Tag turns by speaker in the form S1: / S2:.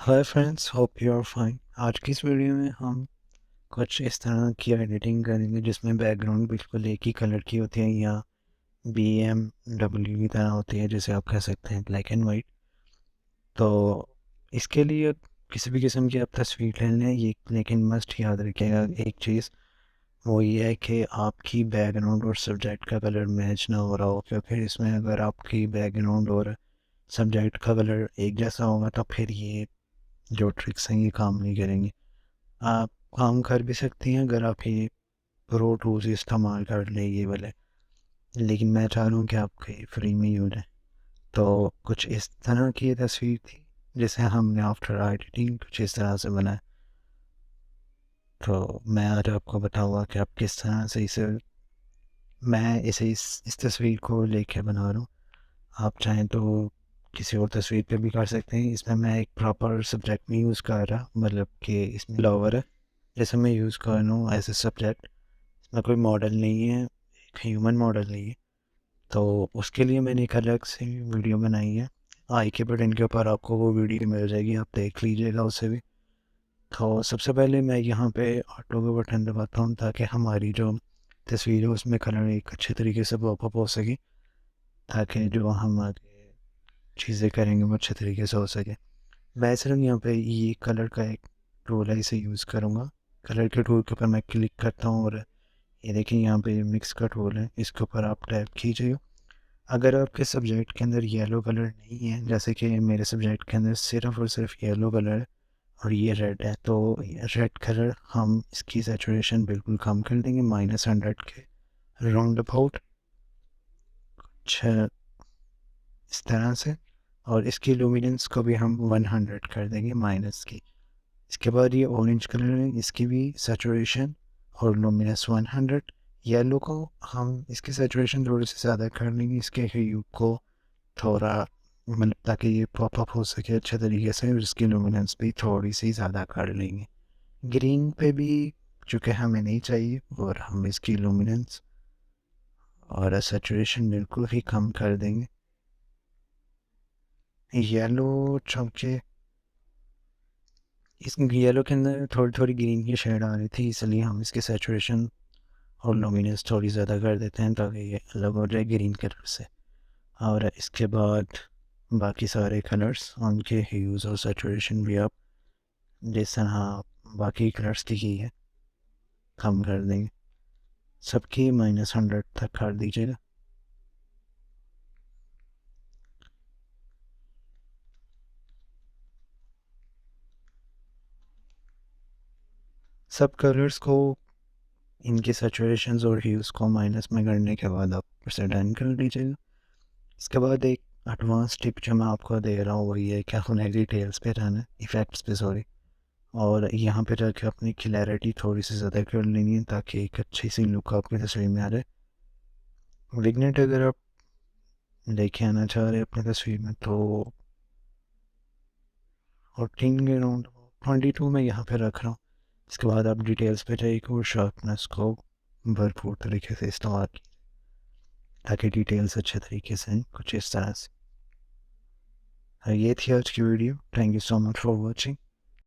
S1: Hi friends, hope you are fine. आज की इस वीडियो में हम कुछ इस तरह की एडिटिंग करेंगे जिसमें बैकग्राउंड बिल्कुल एक ही कलर की होती है या BMW की तरह होती है, जिसे आप कह सकते हैं ब्लैक एंड वाइट। तो इसके लिए किसी भी किस्म की आप तस्वीर ले लें, ये लेकिन मस्ट याद रखिएगा एक चीज़, वो ये है कि आपकी बैकग्राउंड और सब्जेक्ट का कलर मैच ना हो रहा हो, क्योंकि इसमें अगर आपकी बैकग्राउंड और सब्जेक्ट का कलर एक जैसा होगा तो फिर ये जो ट्रिक्स हैं ये काम नहीं करेंगी। आप काम कर भी सकती हैं अगर आप ये प्रो टूल्स इस्तेमाल कर लें ये वाले, लेकिन मैं चाह रहा हूँ कि आपके फ्री में यूज है। तो कुछ इस तरह की ये तस्वीर थी जिसे हमने आफ्टर एडिटिंग कुछ इस तरह से बनाया। तो मैं आज आपको बताऊँगा कि आप किस तरह से इसे, मैं इस तस्वीर को लेके बना रहा हूँ। आप चाहें तो किसी और तस्वीर पे भी कर सकते हैं। इसमें मैं एक प्रॉपर सब्जेक्ट नहीं यूज़ कर रहा, मतलब कि इसमें फ्लावर है जैसे मैं यूज़ कर रहा हूँ एज ए सब्जेक्ट। इसमें कोई मॉडल नहीं है, एक ह्यूमन मॉडल नहीं है। तो उसके लिए मैंने एक अलग से वीडियो बनाई है। आई के बटन के ऊपर आपको वो वीडियो मिल जाएगी, आप देख लीजिएगा उसे भी। तो सबसे पहले मैं यहाँ पे ऑटो का बटन दबाता हूँ ताकि हमारी जो तस्वीर है उसमें कलर एक अच्छे तरीके से पॉपअप हो सके, ताकि जो हम आगे चीज़ें करेंगे वो अच्छे तरीके से हो सके। मैं सिर्फ यहाँ पे ये कलर का एक टूल है, इसे यूज़ करूँगा। कलर के टूल के ऊपर मैं क्लिक करता हूँ और ये देखिए यहाँ पे मिक्स का टूल है, इसके ऊपर आप टैप कीजिए। अगर आपके सब्जेक्ट के अंदर येलो कलर नहीं है, जैसे कि मेरे सब्जेक्ट के अंदर सिर्फ और सिर्फ येलो कलर है और ये रेड है, तो रेड कलर हम इसकी सैचुरेशन बिल्कुल कम कर देंगे -100 के राउंड अबाउट कुछ इस तरह से। और इसकी लुमिनेंस को भी हम 100 कर देंगे माइनस की। इसके बाद ये ऑरेंज कलर है, इसकी भी सैचुरेशन और लुमिनस 100। येलो को हम इसकी सैचुरेशन थोड़ी सी ज़्यादा कर लेंगे, इसके ह्यू को थोड़ा, मतलब ताकि ये पॉप अप हो सके अच्छे तरीके से, और इसकी लुमिनेंस भी थोड़ी सी ज़्यादा कर लेंगे। ग्रीन पे भी चूँकि हमें नहीं चाहिए, और हम इसकी लुमिनेंस और सैचुरेशन बिल्कुल ही कम कर देंगे। येलो चूँकि इस येलो के अंदर थोड़ी थोड़ी ग्रीन की शेड आ रही थी, इसलिए हम इसकी सैचुरेशन और लुमिनस थोड़ी ज़्यादा कर देते हैं ताकि ये अलग हो जाए ग्रीन कलर से। और इसके बाद बाकी सारे कलर्स उनके ह्यूज़ और सैचुरेशन भी आप जिस तरह बाकी कलर्स की है कम कर देंगे, सबकी -100 तक कर दीजिएगा। सब कलर्स को, इनके सैचुरेशंस और ह्यूज़ को माइनस में करने के बाद आप उसे डन कर दीजिएगा। इसके बाद एक एडवांस टिप जो मैं आपको दे रहा हूँ वही है कि आपने डिटेल्स पे रहना है, इफ़ेक्ट्स पे सॉरी, और यहाँ पे जाके अपनी क्लैरिटी थोड़ी सी ज़्यादा कर लेनी है ताकि एक अच्छी सी लुक आपकी तस्वीर में आ जाए। विग्नेट अगर आप लेके आना चाह रहे हैं अपनी तस्वीर में तो 14 के अराउंड 22 में यहाँ पे रख रहा हूँ। इसके बाद आप डिटेल्स पे जाइए और शार्पनेस को भरपूर तरीके से इस्तेमाल कीजिए ताकि डिटेल्स अच्छे तरीके से आएं, कुछ इस तरह से। ये थी आज की video. Thank you so much for watching.